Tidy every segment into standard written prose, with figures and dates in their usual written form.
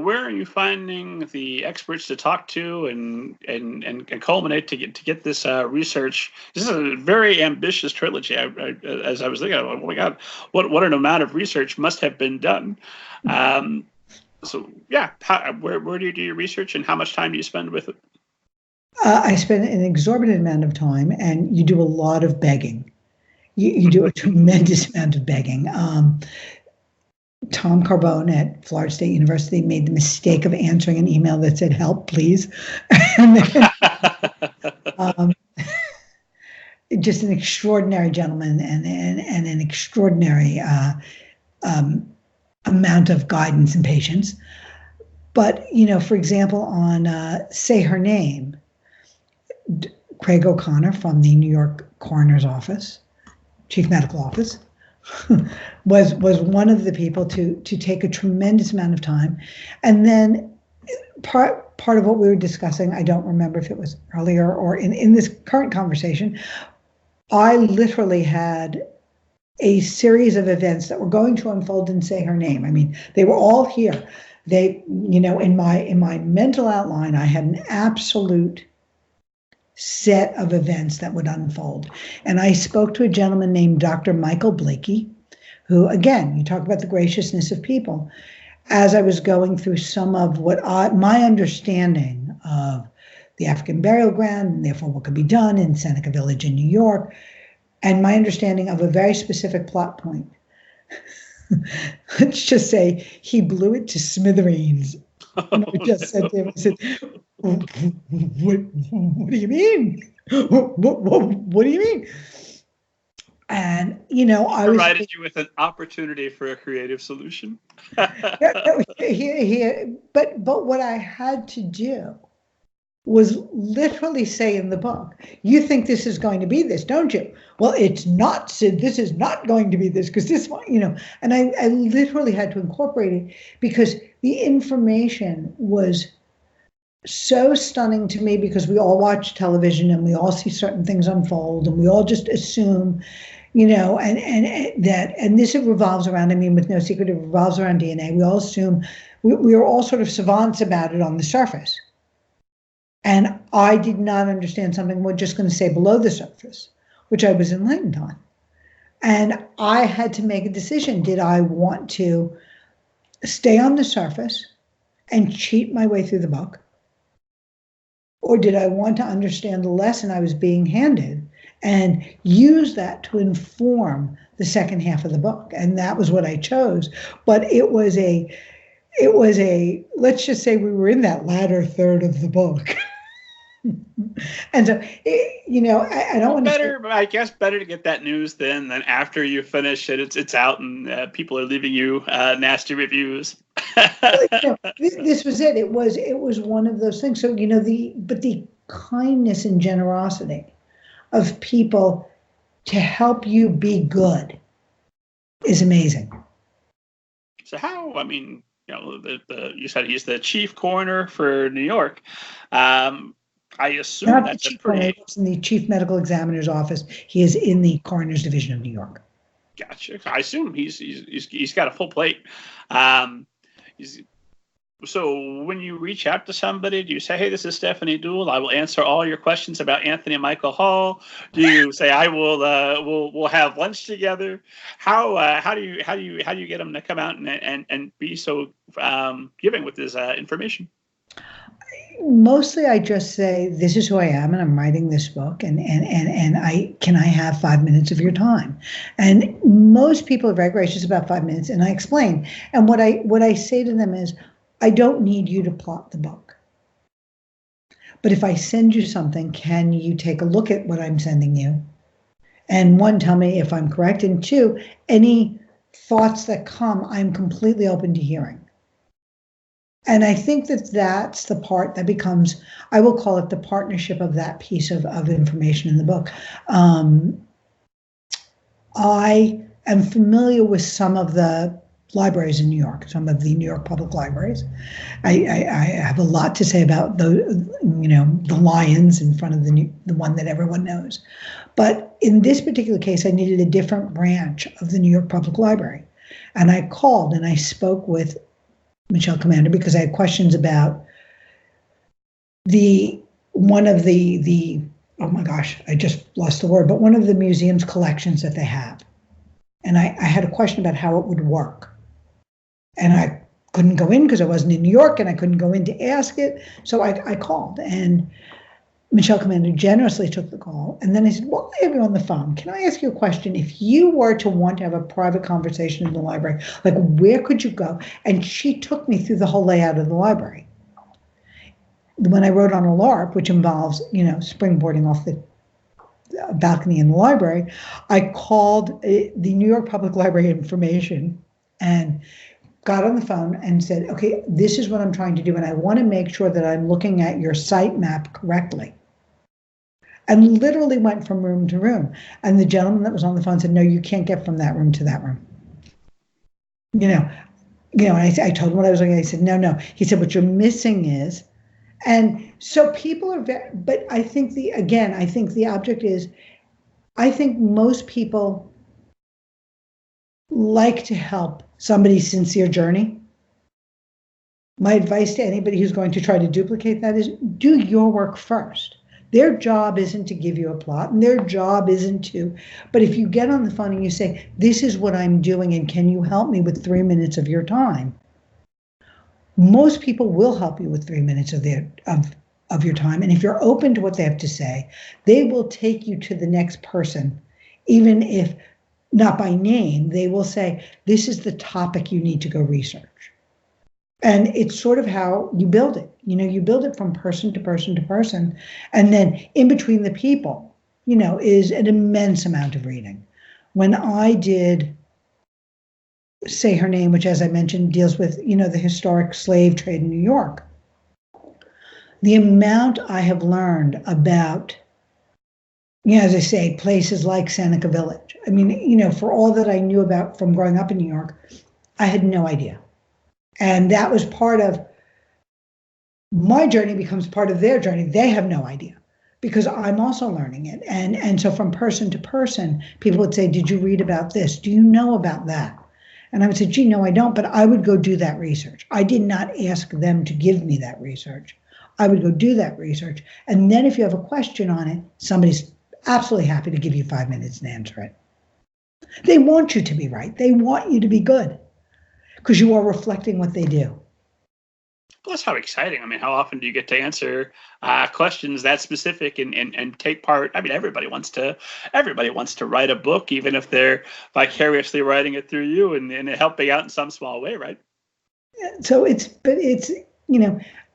Where are you finding the experts to talk to and culminate to get this research? This is a very ambitious trilogy. As I was thinking, oh my God, what an amount of research must have been done. So yeah, where do you do your research, and how much time do you spend with it? I spend an exorbitant amount of time, and you do a lot of begging. You do a tremendous amount of begging. Tom Carbone at Florida State University made the mistake of answering an email that said, "Help, please." And then, just an extraordinary gentleman and an extraordinary amount of guidance and patience. But, for example, on Say Her Name, Craig O'Connor from the New York Coroner's Office, Chief Medical Office, was one of the people to take a tremendous amount of time. And then part of what we were discussing, I don't remember if it was earlier or in this current conversation, I literally had a series of events that were going to unfold in Say Her Name. I mean, they were all here. They, in my mental outline, I had an absolute set of events that would unfold. And I spoke to a gentleman named Dr. Michael Blakey, who, again, you talk about the graciousness of people. As I was going through some of my understanding of the African burial ground, and therefore what could be done in Seneca Village in New York, and my understanding of a very specific plot point. Let's just say he blew it to smithereens. And I just said to him, I said, what do you mean? What do you mean? And, I provided you with an opportunity for a creative solution. But what I had to do was literally say in the book, you think this is going to be this, don't you? Well, it's not, Sid. This is not going to be this, because this one, and I literally had to incorporate it because the information was so stunning to me, because we all watch television and we all see certain things unfold and we all just assume, and this revolves around, with no secret, it revolves around DNA. We all assume we are all sort of savants about it on the surface. And I did not understand something we're just going to say below the surface, which I was enlightened on. And I had to make a decision. Did I want to stay on the surface and cheat my way through the book? Or did I want to understand the lesson I was being handed and use that to inform the second half of the book? And that was what I chose. But it was a, let's just say we were in that latter third of the book. And so, I don't want to. I guess better to get that news than after you finish it. It's out and people are leaving you nasty reviews. This was it. It was one of those things. So the kindness and generosity of people to help you be good is amazing. So how? You said he's the chief coroner for New York. I assume not that's the chief coroner, he's in the chief medical examiner's office. He is in the coroner's division of New York. Gotcha. I assume he's got a full plate. So when you reach out to somebody, do you say, "Hey, this is Stefani Deoul. I will answer all your questions about Anthony Michael Hall"? Do you say, "I will we'll have lunch together"? How do you get them to come out and be so giving with this information? Mostly I just say, this is who I am, and I'm writing this book, and I have 5 minutes of your time. And most people are very gracious about 5 minutes, and I explain. And what I say to them is, I don't need you to plot the book. But if I send you something, can you take a look at what I'm sending you? And one, tell me if I'm correct, and two, any thoughts that come, I'm completely open to hearing. And I think that's the part that becomes, I will call it the partnership of that piece of information in the book. I am familiar with some of the libraries in New York, some of the New York public libraries. I have a lot to say about the lions in front of the one that everyone knows. But in this particular case, I needed a different branch of the New York Public Library. And I called and I spoke with Michelle Commander, because I had questions about one of the oh my gosh, I just lost the word, but one of the museum's collections that they have. And I had a question about how it would work. And I couldn't go in because I wasn't in New York, and I couldn't go in to ask it. So I called, and Michelle Commander generously took the call. And then I said, well, I have you on the phone. Can I ask you a question? If you were to want to have a private conversation in the library, like where could you go? And she took me through the whole layout of the library. When I wrote on A LARP, which involves, springboarding off the balcony in the library, I called the New York Public Library information and got on the phone and said, okay, this is what I'm trying to do, and I want to make sure that I'm looking at your site map correctly. And literally went from room to room. And the gentleman that was on the phone said, no, you can't get from that room to that room. And I told him what I was looking at. He said, no. He said, what you're missing is, and so people are very, but I think the object is, I think most people like to help somebody's sincere journey. My advice to anybody who's going to try to duplicate that is do your work first. Their job isn't to give you a plot, and their job isn't to, but if you get on the phone and you say, this is what I'm doing, and can you help me with 3 minutes of your time? Most people will help you with 3 minutes of your time. And if you're open to what they have to say, they will take you to the next person, even if not by name. They will say, this is the topic you need to go research. And it's sort of how you build it. You build it from person to person to person. And then in between the people, is an immense amount of reading. When I did Say Her Name, which, as I mentioned, deals with, the historic slave trade in New York, the amount I have learned about, as I say, places like Seneca Village. I mean, for all that I knew about from growing up in New York, I had no idea. And that was part of my journey, becomes part of their journey. They have no idea because I'm also learning it. And so from person to person, people would say, did you read about this? Do you know about that? And I would say, gee, no, I don't, but I would go do that research. I did not ask them to give me that research. I would go do that research. And then if you have a question on it, somebody's absolutely happy to give you 5 minutes and answer it. They want you to be right. They want you to be good because you are reflecting what they do. Well, that's how exciting. I mean, how often do you get to answer questions that specific and take part? I mean, everybody wants to write a book, even if they're vicariously writing it through you and helping out in some small way, right? So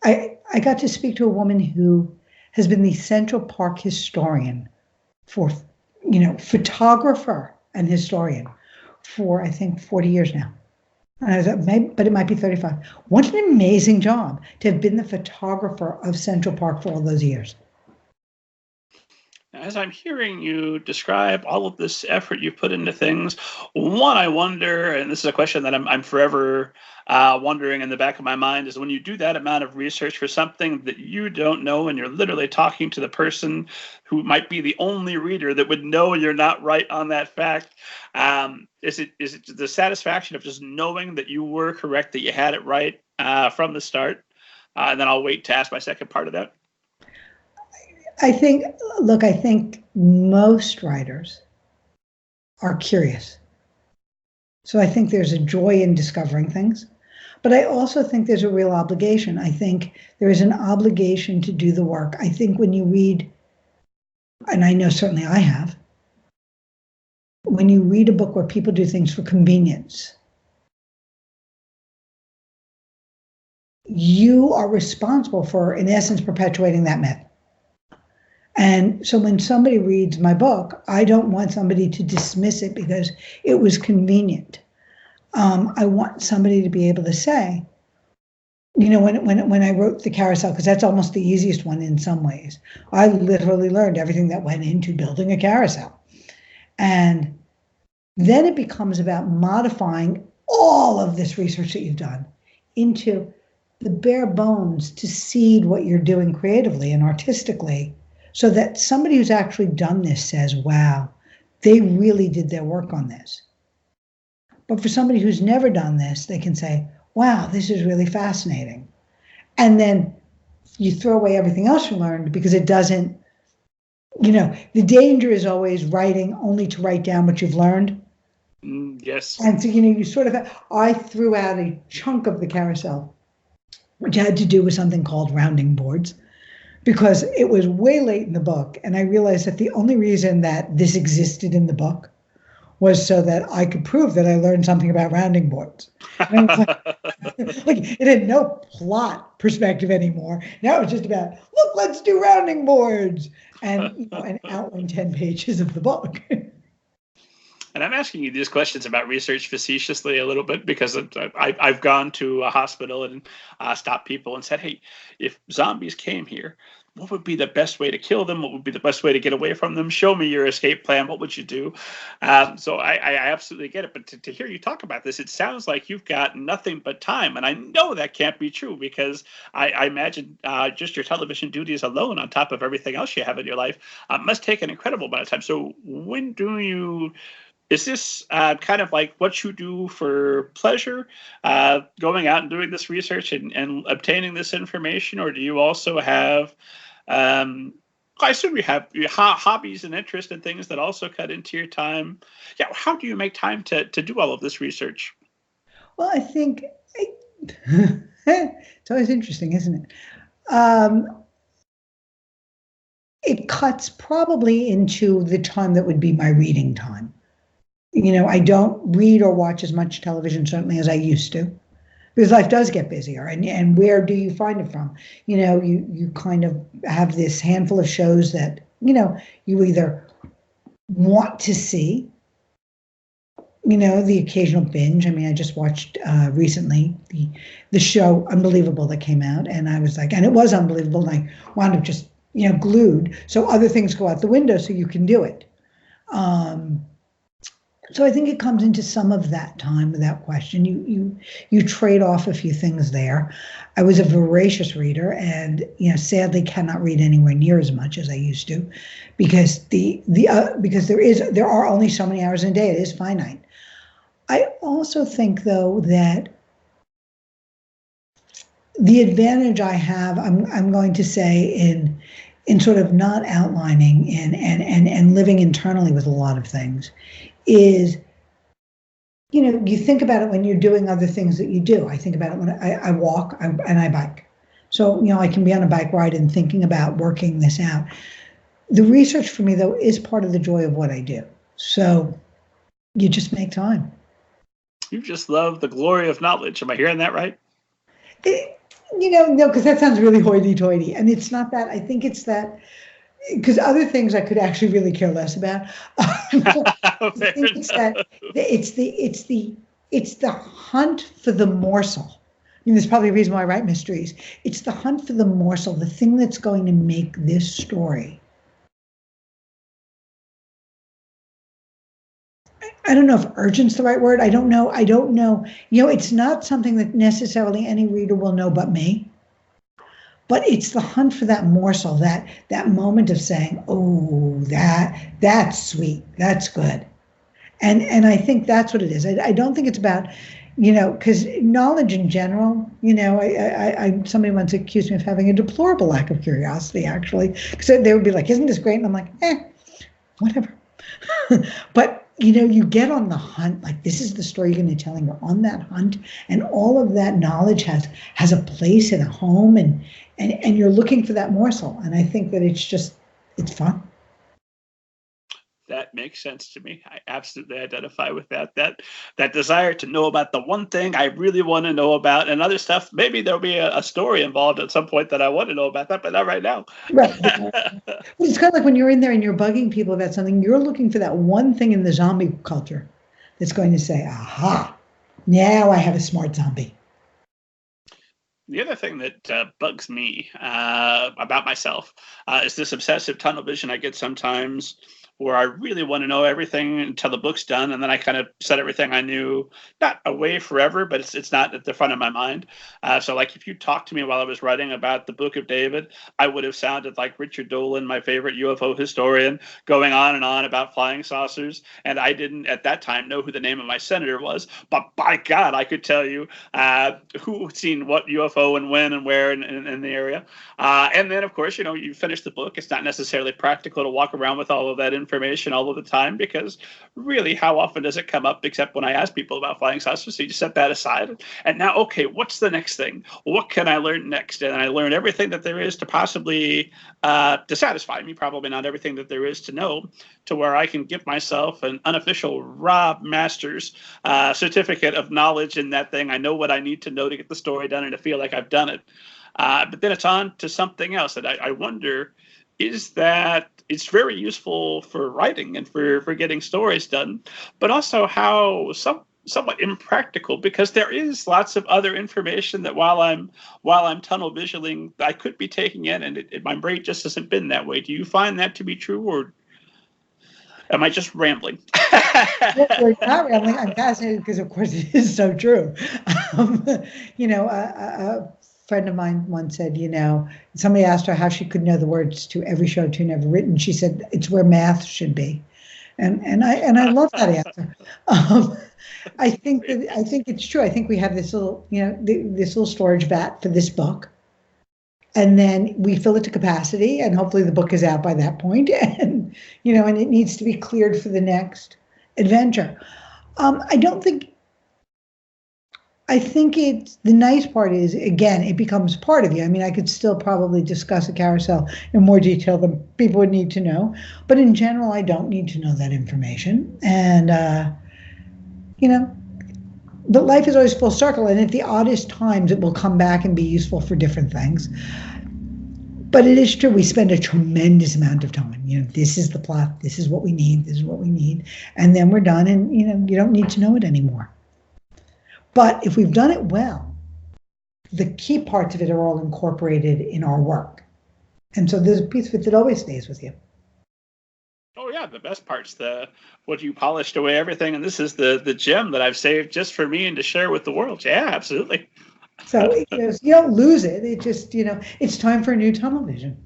I got to speak to a woman who has been the Central Park historian for, photographer and historian for, I think, 40 years now. And I thought, but it might be 35. What an amazing job to have been the photographer of Central Park for all those years. As I'm hearing you describe all of this effort you put into things, one, I wonder, and this is a question that I'm forever wondering in the back of my mind, is when you do that amount of research for something that you don't know, and you're literally talking to the person who might be the only reader that would know you're not right on that fact, is it the satisfaction of just knowing that you were correct, that you had it right from the start? And then I'll wait to ask my second part of that. I think most writers are curious. So I think there's a joy in discovering things, but I also think there's a real obligation. I think there is an obligation to do the work. I think when you read, and I know certainly I have, when you read a book where people do things for convenience, you are responsible for, in essence, perpetuating that myth. And so when somebody reads my book, I don't want somebody to dismiss it because it was convenient. I want somebody to be able to say, when I wrote the carousel, because that's almost the easiest one in some ways, I literally learned everything that went into building a carousel. And then it becomes about modifying all of this research that you've done into the bare bones to seed what you're doing creatively and artistically, so that somebody who's actually done this says, wow, they really did their work on this. But for somebody who's never done this, they can say, wow, this is really fascinating. And then you throw away everything else you learned because it doesn't, the danger is always writing only to write down what you've learned. Yes. And so, you sort of, I threw out a chunk of the carousel, which had to do with something called rounding boards, because it was way late in the book. And I realized that the only reason that this existed in the book was so that I could prove that I learned something about rounding boards. And I was like it had no plot perspective anymore. Now it was just about, look, let's do rounding boards, and and outline 10 pages of the book. And I'm asking you these questions about research facetiously a little bit because I've gone to a hospital and stopped people and said, hey, if zombies came here, what would be the best way to kill them? What would be the best way to get away from them? Show me your escape plan. What would you do? So I absolutely get it. But to hear you talk about this, it sounds like you've got nothing but time. And I know that can't be true because I imagine just your television duties alone, on top of everything else you have in your life, must take an incredible amount of time. So when do you... Is this kind of like what you do for pleasure, going out and doing this research and obtaining this information, or do you also have, I assume you have hobbies and interests and things that also cut into your time? Yeah, how do you make time to do all of this research? Well, I think it's always interesting, isn't it? It cuts probably into the time that would be my reading time. I don't read or watch as much television, certainly, as I used to, because life does get busier. And where do you find it from? You kind of have this handful of shows that, you either want to see, the occasional binge. I mean, I just watched recently the show Unbelievable that came out, and I was like, and it was unbelievable, and I wound up just, glued. So other things go out the window so you can do it. So I think it comes into some of that time without question. You trade off a few things there. I was a voracious reader, and sadly cannot read anywhere near as much as I used to, because because there are only so many hours in a day. It is finite. I also think, though, that the advantage I have, I'm going to say, in sort of not outlining and living internally with a lot of things, is, you think about it when you're doing other things that you do. I think about it when I walk and I bike. So, I can be on a bike ride and thinking about working this out. The research for me, though, is part of the joy of what I do. So you just make time. You just love the glory of knowledge. Am I hearing that right? No, because that sounds really hoity-toity. And it's not that. I think it's that, because other things I could actually really care less about. I think it's the hunt for the morsel. I mean, there's probably a reason why I write mysteries. It's the hunt for the morsel, the thing that's going to make this story. I don't know if urgent's the right word. I don't know. It's not something that necessarily any reader will know but me. But it's the hunt for that morsel, that moment of saying, oh, that's sweet, that's good. And I think that's what it is. I don't think it's about, because knowledge in general, somebody once accused me of having a deplorable lack of curiosity, actually, because they would be like, isn't this great? And I'm like, whatever. But, you get on the hunt, like, this is the story you're going to tell, and you're on that hunt, and all of that knowledge has a place and a home, and you're looking for that morsel. And I think that it's fun. That makes sense to me. I absolutely identify with that. That desire to know about the one thing I really want to know about, and other stuff. Maybe there'll be a story involved at some point that I want to know about that, but not right now. Right. It's kind of like when you're in there and you're bugging people about something, you're looking for that one thing in the zombie culture that's going to say, aha, now I have a smart zombie. The other thing that bugs me about myself is this obsessive tunnel vision I get sometimes where I really want to know everything until the book's done, and then I kind of set everything I knew, not away forever, but it's not at the front of my mind. So like if you talked to me while I was writing about the Book of David, I would have sounded like Richard Dolan, my favorite UFO historian, going on and on about flying saucers. And I didn't at that time know who the name of my senator was, but by God, I could tell you who had seen what UFO and when and where in the area. And then, of course, you finish the book. It's not necessarily practical to walk around with all of that information all of the time, because really, how often does it come up except when I ask people about flying saucers? So you set that aside. And now, okay, what's the next thing? What can I learn next? And I learn everything that there is to possibly to satisfy me, probably not everything that there is to know, to where I can give myself an unofficial Rob Masters certificate of knowledge in that thing. I know what I need to know to get the story done and to feel like I've done it. But then it's on to something else that I wonder is that it's very useful for writing and for getting stories done, but also how somewhat impractical, because there is lots of other information that while I'm tunnel visioning, I could be taking in, and my brain just hasn't been that way. Do you find that to be true, or am I just rambling? We're not rambling. I'm fascinated because, of course, it is so true. A friend of mine once said, somebody asked her how she could know the words to every show tune ever written. She said, "It's where math should be," and I love that answer. I think it's true. I think we have this little, this little storage vat for this book, and then we fill it to capacity, and hopefully the book is out by that point, and and it needs to be cleared for the next adventure. I think it's the nice part is, again, it becomes part of you. I mean, I could still probably discuss a carousel in more detail than people would need to know, but in general, I don't need to know that information. And, but life is always full circle, and at the oddest times, it will come back and be useful for different things. But it is true, we spend a tremendous amount of time. This is the plot, this is what we need, this is what we need. And then we're done, and, you don't need to know it anymore. But if we've done it well, the key parts of it are all incorporated in our work. And so there's a piece of it that always stays with you. Oh yeah, the best part's what you polished away everything, and this is the gem that I've saved just for me and to share with the world. Yeah, absolutely. So you don't lose it. It just, it's time for a new tunnel vision.